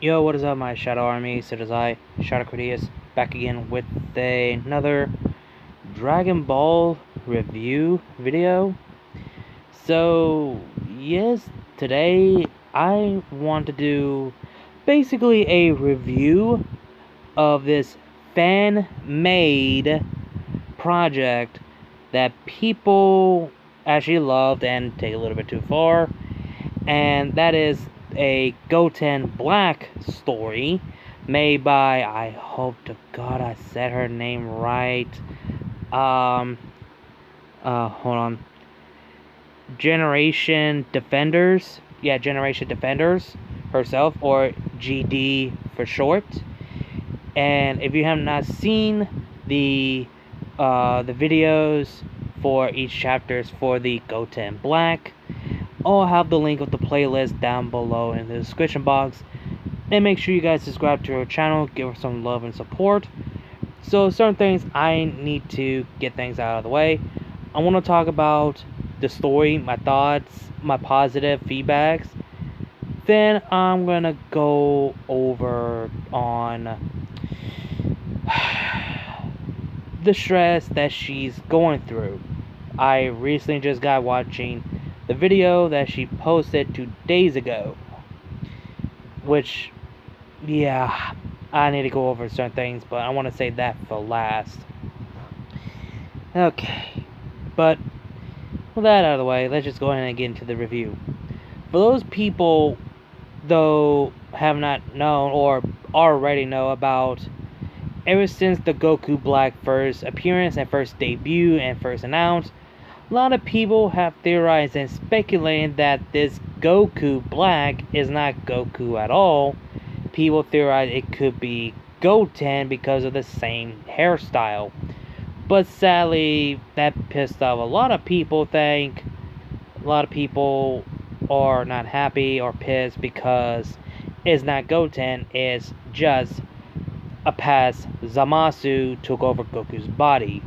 Yo, what is up, my Shadow Army? So does I, Shadow Critias, back again with another Dragon Ball review video. So, yes, today I want to do basically a review of this fan-made project that people actually loved and take a little bit too far, and that is a Goten Black story made by, I hope to God I said her name right, hold on, Generation Defenders, Generation Defenders herself, or GD for short. And if you have not seen the videos for each chapters for the Goten Black, I'll have the link of the playlist down below in the description box. And make sure you guys subscribe to our channel, give her some love and support. So certain things I need to get things out of the way. I want to talk about the story, my thoughts, my positive feedbacks. Then I'm gonna go over on the stress that she's going through. I recently just got watching the video that she posted 2 days ago, which, yeah, I need to go over certain things, but I want to save that for last. Okay, but with that out of the way, let's just go ahead and get into the review. For those people, though, have not known or already know about, ever since the Goku Black first appearance and first debut and first announced, a lot of people have theorized and speculated that this Goku Black is not Goku at all. People theorize it could be Goten because of the same hairstyle. But sadly, that pissed off a lot of people. A lot of people are not happy or pissed because it's not Goten, it's just a past Zamasu took over Goku's body.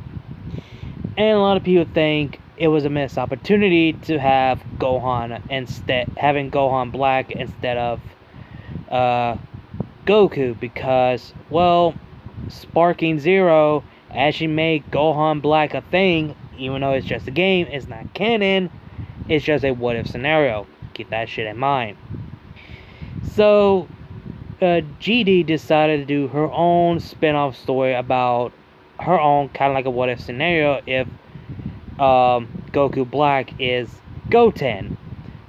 And a lot of people think it was a missed opportunity to have having Gohan Black instead of Goku, because, well, Sparking Zero actually made Gohan Black a thing, even though it's just a game, it's not canon, it's just a what if scenario. Keep that shit in mind. So, GD decided to do her own spin-off story about her own, kind of like a what if scenario if Goku Black is Goten.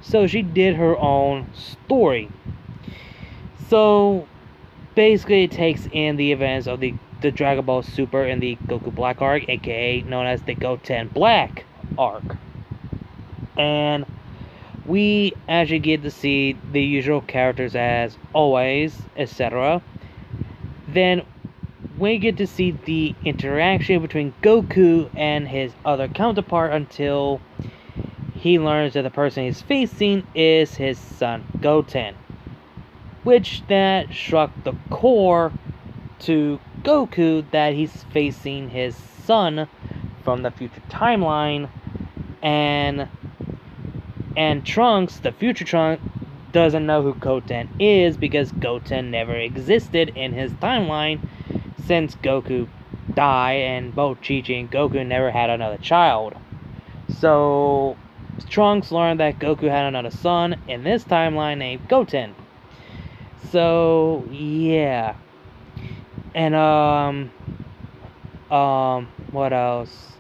So she did her own story. So basically it takes in the events of the Dragon Ball Super in the Goku Black arc, aka known as the Goten Black arc. And we actually get to see the usual characters as always, etc. Then we get to see the interaction between Goku and his other counterpart until he learns that the person he's facing is his son Goten, which that struck the core to Goku that he's facing his son from the future timeline, and Trunks, the future Trunks, doesn't know who Goten is because Goten never existed in his timeline since Goku died, and both Chi-Chi and Goku never had another child. So Trunks learned that Goku had another son in this timeline named Goten. So yeah. And what else?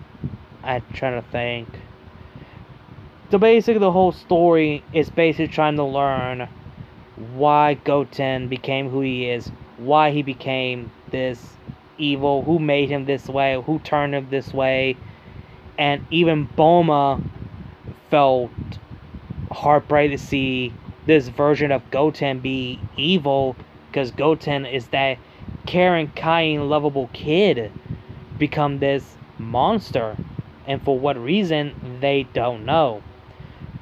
I'm trying to think. So basically the whole story is basically trying to learn why Goten became who he is, why he became this evil, who made him this way, who turned him this way. And even Bulma felt heartbreak to see this version of Goten be evil, because Goten is that caring, kind, lovable kid become this monster, and for what reason they don't know.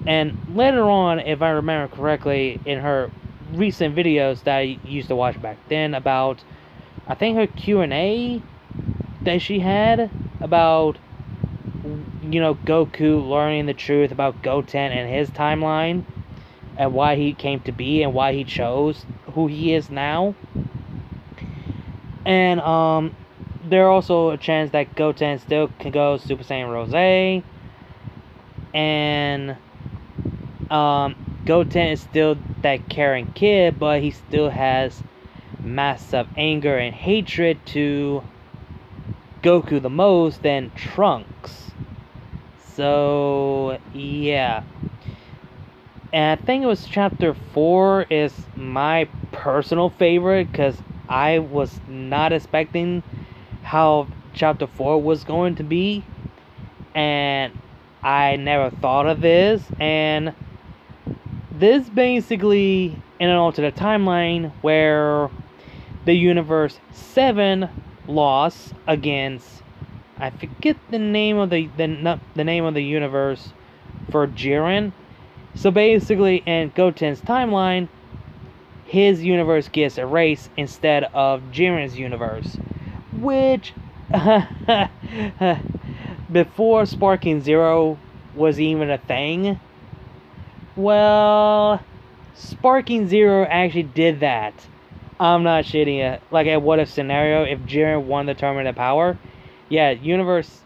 And later on, if I remember correctly, in her recent videos that I used to watch back then about, I think her Q&A that she had about, Goku learning the truth about Goten and his timeline, and why he came to be and why he chose who he is now. And there are also a chance that Goten still can go Super Saiyan Rose, and Goten is still that caring kid, but he still has massive anger and hatred to Goku the most than Trunks. So yeah, and I think it was chapter 4 is my personal favorite because I was not expecting how chapter 4 was going to be, and I never thought of this. And this basically in an alternate timeline where the Universe 7 lost against, I forget the name of the name of the universe for Jiren. So basically in Goten's timeline, his universe gets erased instead of Jiren's universe, which before Sparking Zero was even a thing. Well, Sparking Zero actually did that. I'm not shitting you. Like a what if scenario, if Jiren won the Tournament of Power, yeah, Universe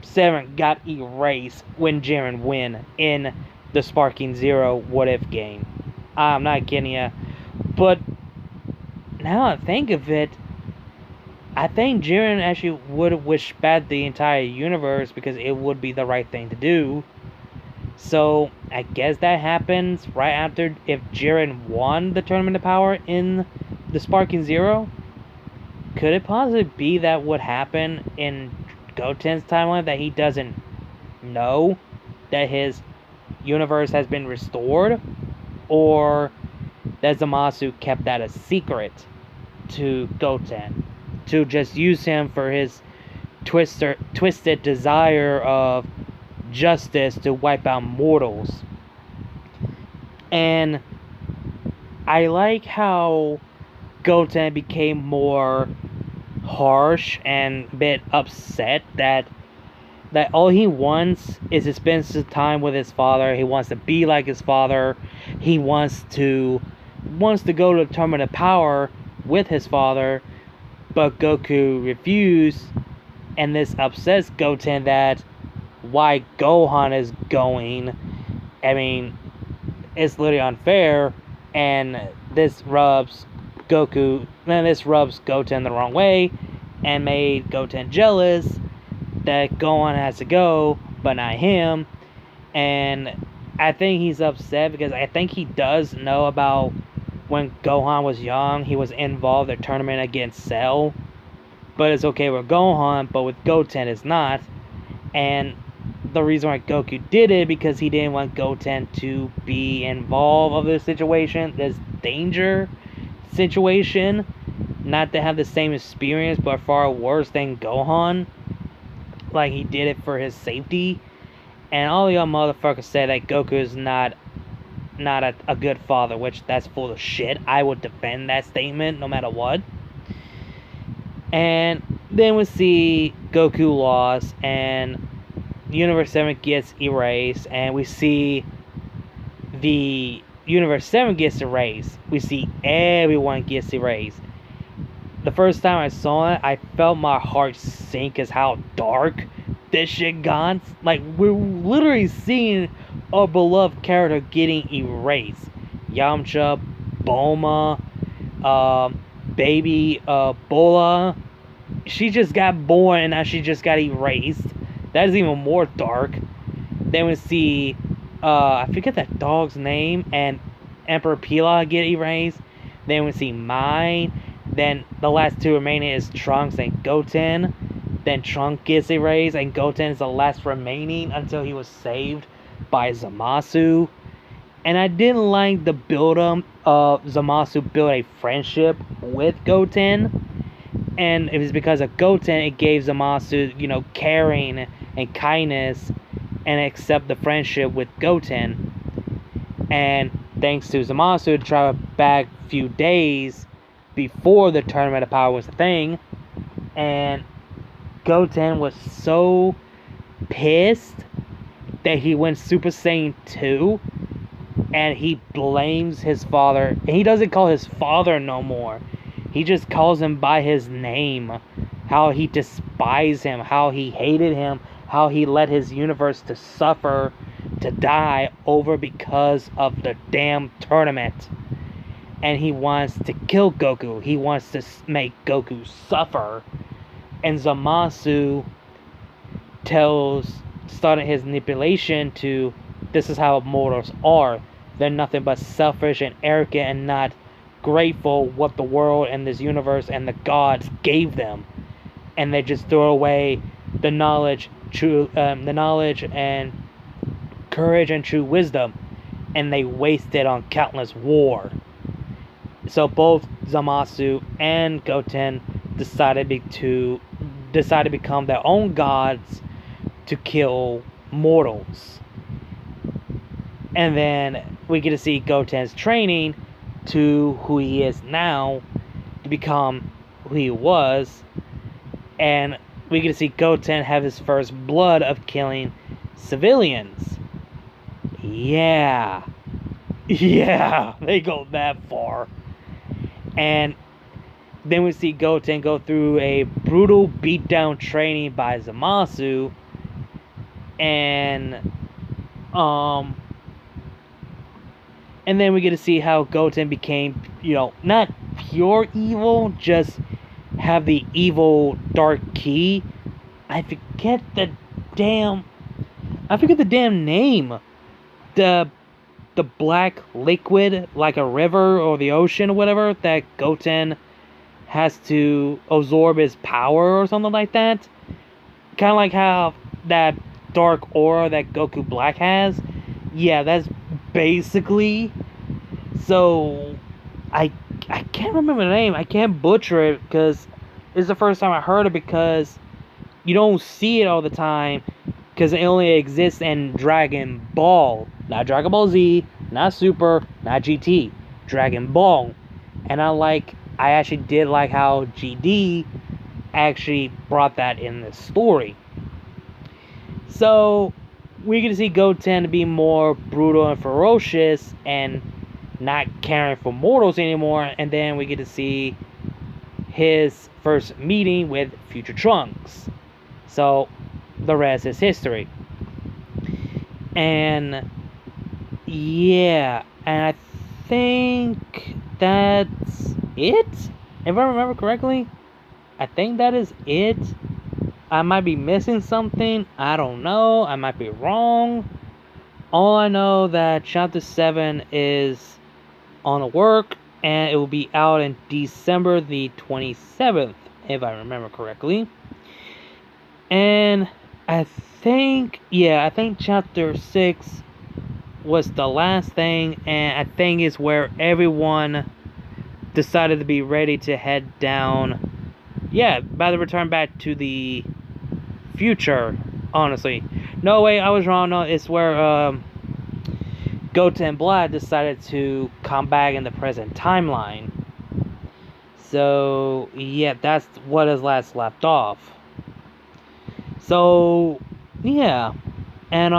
7 got erased when Jiren win in the Sparking Zero what if game. I'm not kidding you. But now I think of it, I think Jiren actually would have wished bad the entire universe because it would be the right thing to do. So I guess that happens right after if Jiren won the Tournament of Power in the Sparking Zero. Could it possibly be that would happen in Goten's timeline, that he doesn't know that his universe has been restored, or that Zamasu kept that a secret to Goten to just use him for his twisted desire of justice to wipe out mortals? And I like how Goten became more harsh and a bit upset that all he wants is to spend some time with his father. He wants to be like his father. He wants to go to the Tournament of Power with his father, but Goku refused, and this upsets Goten that why Gohan is going. I mean, it's literally unfair, and this rubs Goten the wrong way, and made Goten jealous that Gohan has to go, but not him. And I think he's upset because I think he does know about when Gohan was young, he was involved in a tournament against Cell. But it's okay with Gohan, but with Goten it's not. And the reason why Goku did it because he didn't want Goten to be involved of this situation, this danger situation, not to have the same experience but far worse than Gohan. Like, he did it for his safety. And all y'all motherfuckers say that Goku is not a good father, which that's full of shit. I would defend that statement no matter what. And then we see Goku lost, and Universe 7 gets erased, and we see the Universe 7 gets erased. We see everyone gets erased. The first time I saw it, I felt my heart sink as how dark this shit got. Like, we're literally seeing a beloved character getting erased. Yamcha, Bulma, baby Bola. She just got born and now she just got erased. That is even more dark. Then we see, I forget that dog's name, and Emperor Pilaf get erased. Then we see Mai. Then the last two remaining is Trunks and Goten. Then Trunks gets erased, and Goten is the last remaining until he was saved by Zamasu. And I didn't like the build-up of Zamasu build a friendship with Goten. And it was because of Goten, it gave Zamasu, caring and kindness, and accept the friendship with Goten. And thanks to Zamasu, to travel back a few days before the Tournament of Power was a thing, and Goten was so pissed that he went Super Saiyan 2 and he blames his father. And he doesn't call his father no more. He just calls him by his name. How he despised him, how he hated him, how he let his universe to suffer, to die over because of the damn tournament. And he wants to kill Goku. He wants to make Goku suffer. And Zamasu started his manipulation to, this is how mortals are. They're nothing but selfish and arrogant and not grateful what the world and this universe and the gods gave them. And they just throw away the knowledge and courage and true wisdom, and they waste it on countless war. So both Zamasu and Goten decided to become their own gods to kill mortals. And then we get to see Goten's training to who he is now to become who he was. And we get to see Goten have his first blood of killing civilians. Yeah, they go that far. And then we see Goten go through a brutal beatdown training by Zamasu. And then we get to see how Goten became, not pure evil, just have the evil dark key. I forget the damn name. The black liquid, like a river or the ocean or whatever, that Goten has to absorb his power or something like that. Kind of like how that dark aura that Goku Black has. Yeah, that's basically. So I can't remember the name. I can't butcher it because it's the first time I heard it, because you don't see it all the time, because it only exists in Dragon Ball. Not Dragon Ball Z, not Super, not GT. Dragon Ball. And I actually did like how GD actually brought that in this story. So we get to see Goten to be more brutal and ferocious and not caring for mortals anymore. And then we get to see his first meeting with Future Trunks. So the rest is history. And yeah, and I think that's it, if I remember correctly. I think that is it. I might be missing something. I don't know. I might be wrong. All I know that Chapter 7 is on the work, and it will be out in December the 27th, if I remember correctly. And I think Chapter 6 was the last thing, and I think it's where everyone decided to be ready to head down. Yeah, by the return back to the future, honestly. No, wait, I was wrong. No, it's where Goten Black decided to come back in the present timeline. So, yeah, that's what is last left off. So, yeah. And,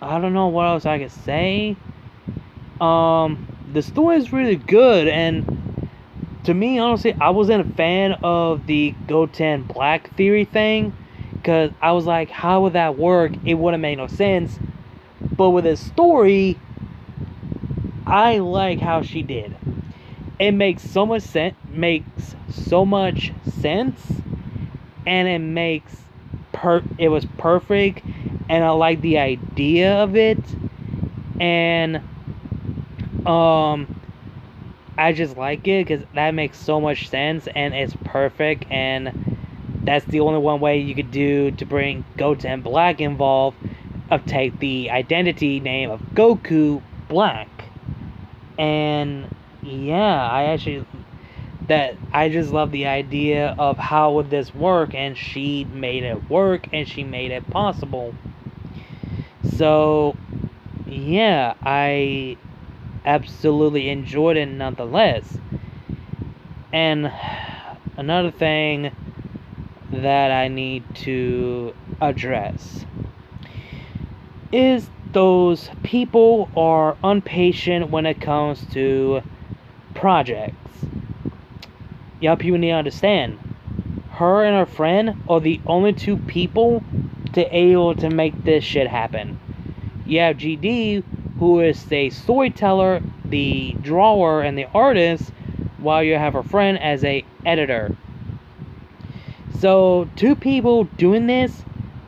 I don't know what else I could say. The story is really good, and to me, honestly, I wasn't a fan of the Goten Black theory thing, because I was like, how would that work? It wouldn't make no sense. But with this story, I like how she did. It makes so much sense, and it was perfect, and I like the idea of it, and I just like it because that makes so much sense, and it's perfect, and that's the only one way you could do to bring Goten Black involved, of take the identity name of Goku Black. And yeah, I just love the idea of how would this work, and she made it work, and she made it possible. So yeah, I absolutely enjoyed it nonetheless. And another thing that I need to address is those people are impatient when it comes to projects. Y'all people need to understand, her and her friend are the only two people to able to make this shit happen. You have GD, who is the storyteller, the drawer, and the artist, while you have her friend as a editor. So two people doing this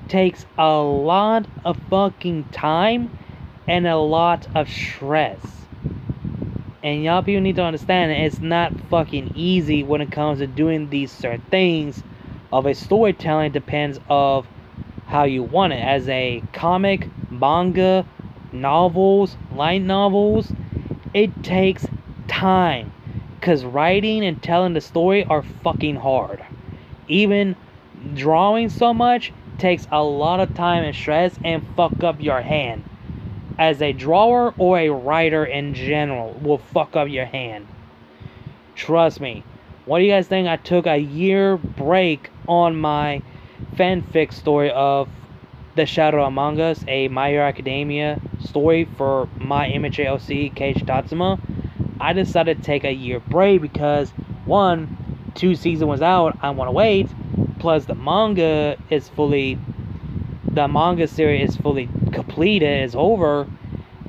takes a lot of fucking time and a lot of stress. And y'all people need to understand that it's not fucking easy when it comes to doing these certain things of a storytelling. Depends of how you want it. As a comic, manga, novels, light novels, it takes time. Because writing and telling the story are fucking hard. Even drawing so much takes a lot of time and stress and fuck up your hand. As a drawer or a writer in general will fuck up your hand. Trust me. What do you guys think? I took a year break on my fanfic story of The Shadow Among Us, a My Hero Academia story for my MHALC Keiichi Tatsuma. I decided to take a year break because 2 seasons was out, I want to wait, plus the manga series is fully completed, it's over,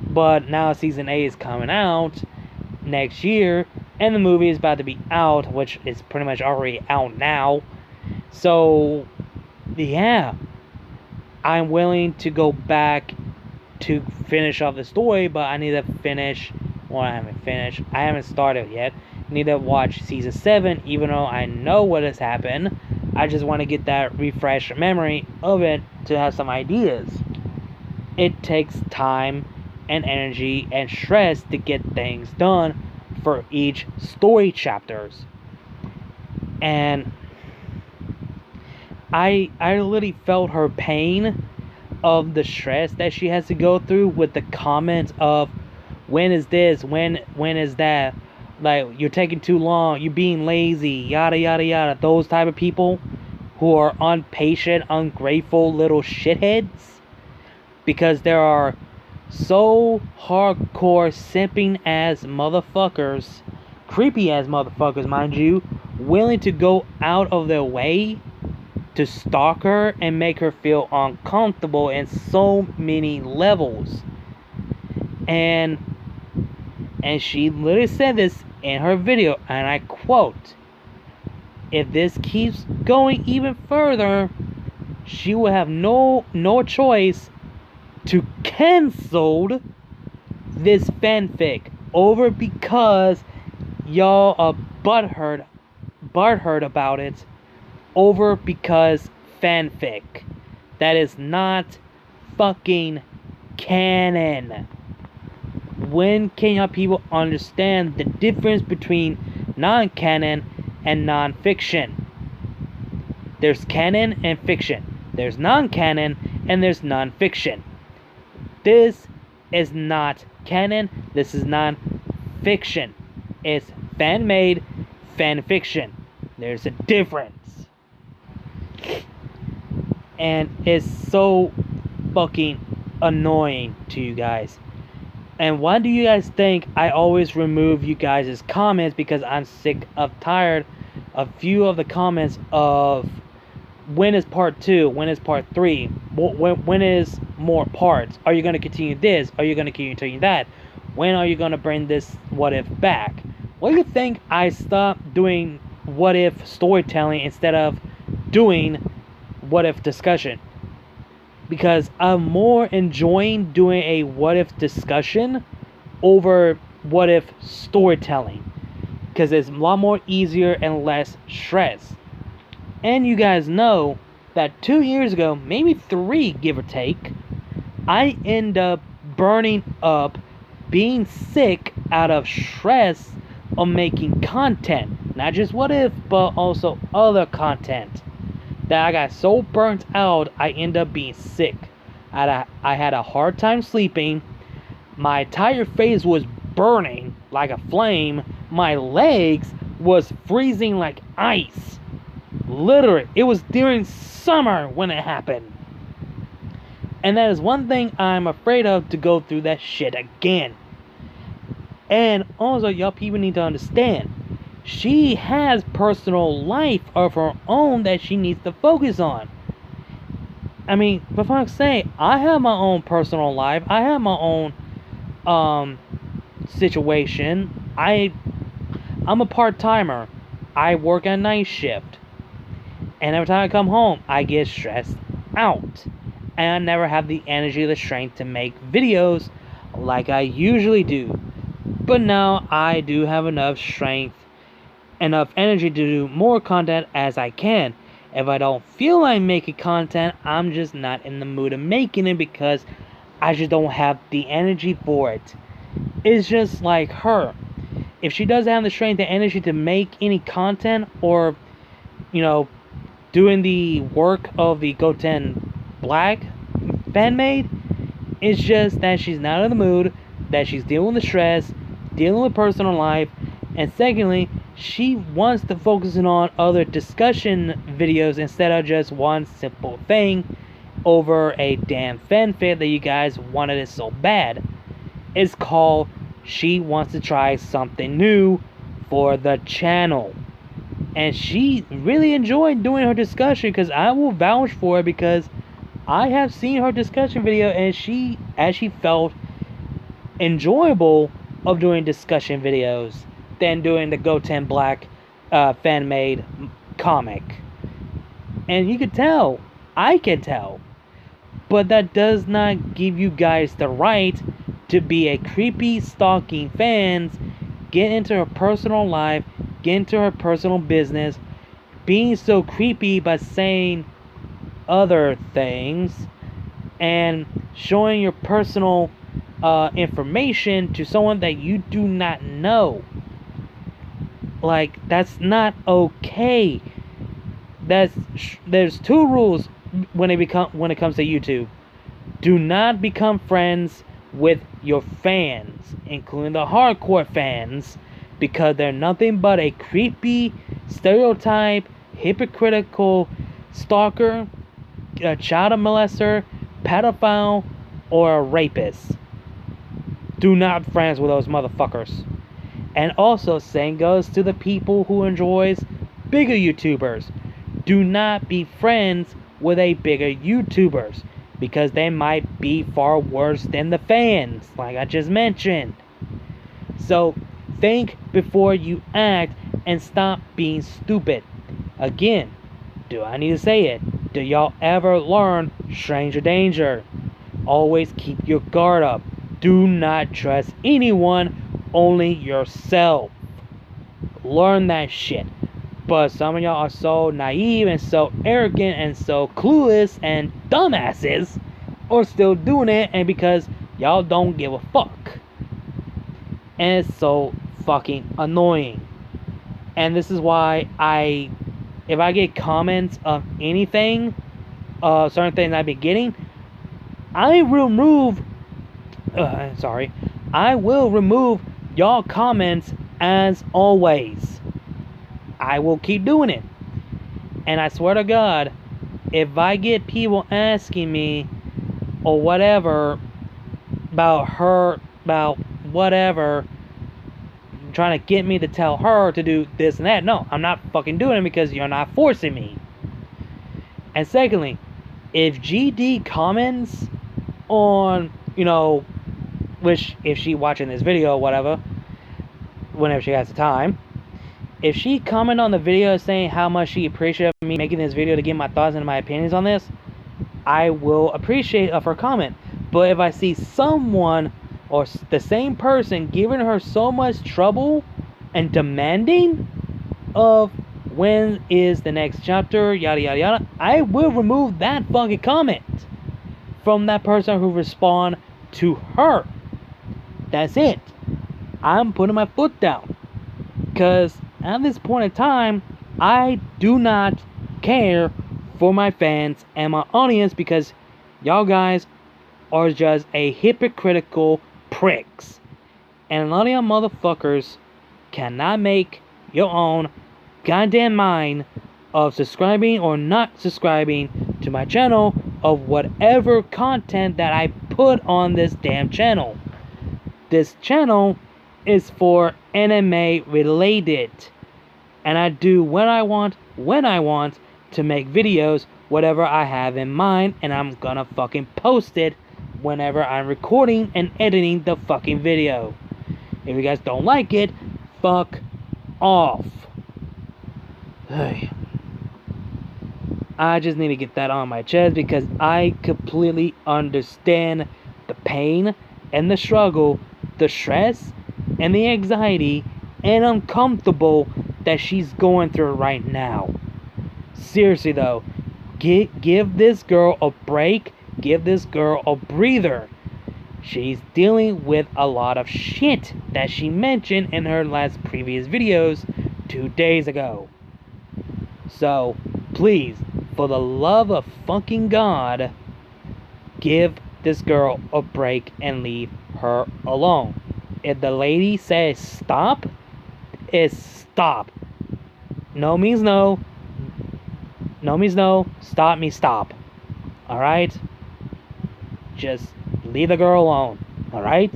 but now season 8 is coming out next year, and the movie is about to be out, which is pretty much already out now. So yeah, I'm willing to go back to finish off the story, but I need to finish. Well, I haven't started yet. I need to watch season 7, even though I know what has happened. I just want to get that refreshed memory of it to have some ideas. It takes time and energy and stress to get things done for each story chapters. And I literally felt her pain of the stress that she has to go through with the comments of, when is this, when is that, like, you're taking too long, you're being lazy, yada yada yada. Those type of people who are impatient, ungrateful little shitheads, because there are so hardcore simping ass motherfuckers, creepy ass motherfuckers, mind you, willing to go out of their way to stalk her and make her feel uncomfortable in so many levels. And she literally said this in her video, and I quote, "If this keeps going even further, she will have no choice to cancel this fanfic over because y'all are butthurt about it, over because fanfic. That is not fucking canon." When can y'all people understand the difference between non-canon and non-fiction? There's canon and fiction. There's non-canon and there's non-fiction. This is not canon. This is non-fiction. It's fan-made fan-fiction. There's a difference. And it's so fucking annoying to you guys. And why do you guys think I always remove you guys' comments? Because I'm tired of few of the comments of, when is part 2? When is part 3? When is more parts? Are you going to continue this? Are you going to continue that? When are you going to bring this what if back? What do you think I stopped doing what if storytelling instead of doing what if discussion? Because I'm more enjoying doing a what if discussion over what if storytelling, because it's a lot more easier and less stress. And you guys know that 2 years ago, maybe 3 give or take, I end up burning up, being sick out of stress of making content, not just what if but also other content, that I got so burnt out I end up being sick. I had a hard time sleeping. My entire face was burning like a flame. My legs was freezing like ice. Literally, it was during summer when it happened. And that is one thing I'm afraid of, to go through that shit again. And also, y'all people need to understand, she has personal life of her own that she needs to focus on. I mean, for fuck's sake, I have my own personal life. I have my own situation. I'm a part-timer. I work a night shift. And every time I come home, I get stressed out. And I never have the energy or the strength to make videos like I usually do. But now I do have enough strength, enough energy to do more content as I can. If I don't feel like making content, I'm just not in the mood of making it because I just don't have the energy for it. It's just like her. If she doesn't have the strength and energy to make any content, or, doing the work of the Goten Black fan made, it's just that she's not in the mood, that she's dealing with the stress, dealing with personal life, and secondly, she wants to focus on other discussion videos instead of just one simple thing over a damn fanfic that you guys wanted it so bad. It's called, she wants to try something new for the channel. And she really enjoyed doing her discussion, because I will vouch for it, because I have seen her discussion video and she actually felt enjoyable of doing discussion videos than doing the Goten Black fan-made comic. And you could tell, I can tell, but that does not give you guys the right to be a creepy, stalking fans, get into her personal life, get into her personal business, being so creepy by saying other things, and showing your personal information to someone that you do not know. Like, that's not okay. There's two rules when it comes to YouTube. Do not become friends with your fans, including the hardcore fans, because they're nothing but a creepy, stereotype, hypocritical stalker, a child molester, pedophile, or a rapist. Do not be friends with those motherfuckers. And also, same goes to the people who enjoys bigger YouTubers. Do not be friends with a bigger YouTubers, because they might be far worse than the fans, like I just mentioned. So, think before you act and stop being stupid. Again, do I need to say it? Do y'all ever learn stranger danger? Always keep your guard up. Do not trust anyone, only yourself. Learn that shit. But some of y'all are so naive and so arrogant and so clueless and dumbasses, or still doing it, and because y'all don't give a fuck. And it's so fucking annoying. And this is why if I get comments of anything, certain things I've been getting, I will remove y'all comments as always. I will keep doing it. And I swear to God, if I get people asking me or whatever about her, about whatever, trying to get me to tell her to do this and that, no, I'm not fucking doing it, because you're not forcing me. And secondly, if GD comments on, which, if she watching this video or whatever, whenever she has the time, if she comment on the video saying how much she appreciated me making this video to give my thoughts and my opinions on this, I will appreciate of her comment. But if I see someone or the same person giving her so much trouble and demanding of when is the next chapter, yada yada yada, I will remove that fucking comment from that person who respond to her. That's it. I'm putting my foot down, because at this point in time, I do not care for my fans and my audience, because y'all guys are just a hypocritical pricks. And a lot of y'all motherfuckers cannot make your own goddamn mind of subscribing or not subscribing to my channel, of whatever content that I put on this damn channel. This channel is for anime related, and I do when I want to make videos, whatever I have in mind, and I'm gonna fucking post it whenever I'm recording and editing the fucking video. If you guys don't like it, fuck off. I just need to get that on my chest because I completely understand the pain and the struggle, the stress and the anxiety and uncomfortable that she's going through right now. Seriously though, give this girl a break, give this girl a breather. She's dealing with a lot of shit that she mentioned in her last previous videos 2 days ago. So, please, for the love of fucking God, give this girl a break and leave her alone. If the lady says stop, it's stop. No means no. No means no. Stop means stop. Alright? Just leave the girl alone. Alright?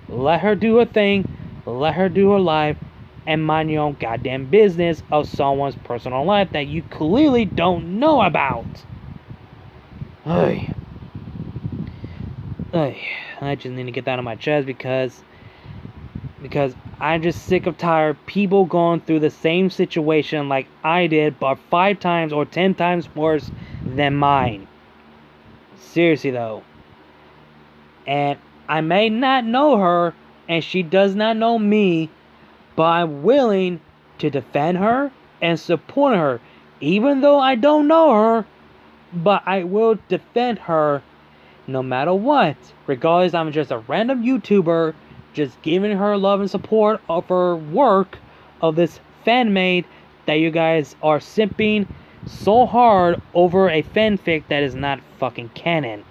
Let her do her thing. Let her do her life. And mind your own goddamn business of someone's personal life that you clearly don't know about. I just need to get that on my chest because I'm just sick of tired people going through the same situation like I did, but 5 times or 10 times worse than mine. Seriously though. And I may not know her, and she does not know me, but I'm willing to defend her and support her. Even though I don't know her, but I will defend her no matter what. Regardless, I'm just a random YouTuber just giving her love and support of her work of this fan-made that you guys are simping so hard over a fanfic that is not fucking canon.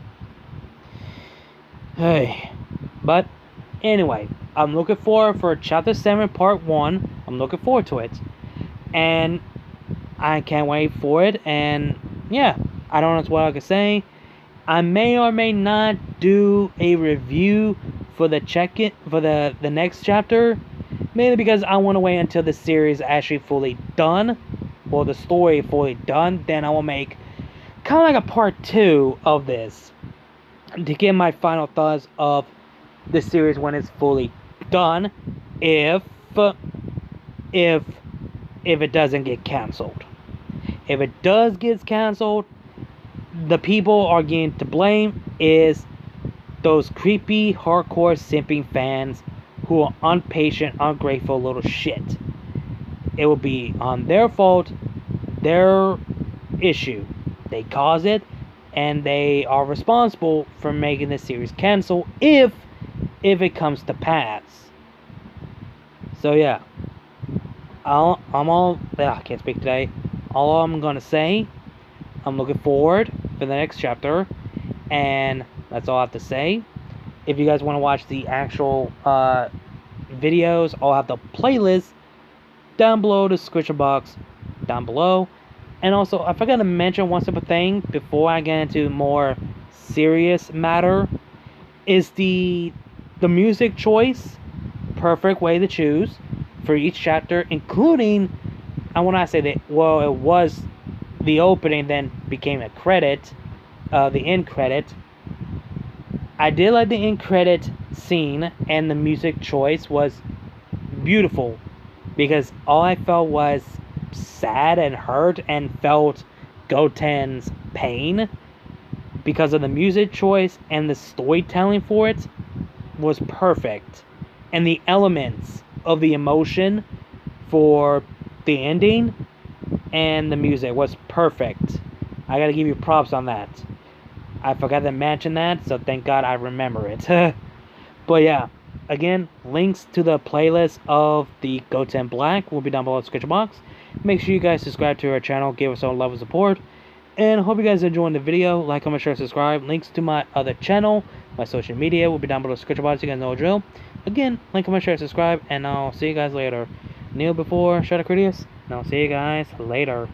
Hey, but anyway, I'm looking forward for Chapter 7 Part 1. I'm looking forward to it. And I can't wait for it. And yeah, I don't know what I can say. I may or may not do a review for the next chapter. Mainly because I want to wait until the series is actually fully done. Or the story fully done. Then I will make kind of like a part 2 of this. To get my final thoughts of the series when it's fully done, if it doesn't get canceled. If it does get canceled, the people are getting to blame is those creepy, hardcore, simping fans who are impatient, ungrateful little shit. It will be on their fault, their issue. They caused it, and they are responsible for making the series cancel if it comes to pass. So yeah, I can't speak today. All I'm gonna say, I'm looking forward for the next chapter, and that's all I have to say. If you guys want to watch the actual videos, I'll have the playlist down below, the description box down below. And also, I forgot to mention one simple thing before I get into more serious matter, is the music choice, perfect way to choose for each chapter, including, I want to say that, well, it was the opening, then became a credit, the end credit. I did like the end credit scene, and the music choice was beautiful, because all I felt was sad and hurt and felt Goten's pain because of the music choice, and the storytelling for it was perfect, and the elements of the emotion for the ending and the music was perfect. I gotta give you props on that. I forgot to mention that, so thank God I remember it. But yeah, again, links to the playlist of the Goten Black will be down below in the description box. Make sure you guys subscribe to our channel, give us some love and support, and hope you guys are enjoying the video. Like, comment, share, subscribe. Links to my other channel, my social media will be down below in the description box. You guys know the drill. Again, like, comment, share, subscribe, and I'll see you guys later. Kneel before, shout out Critias, and I'll see you guys later.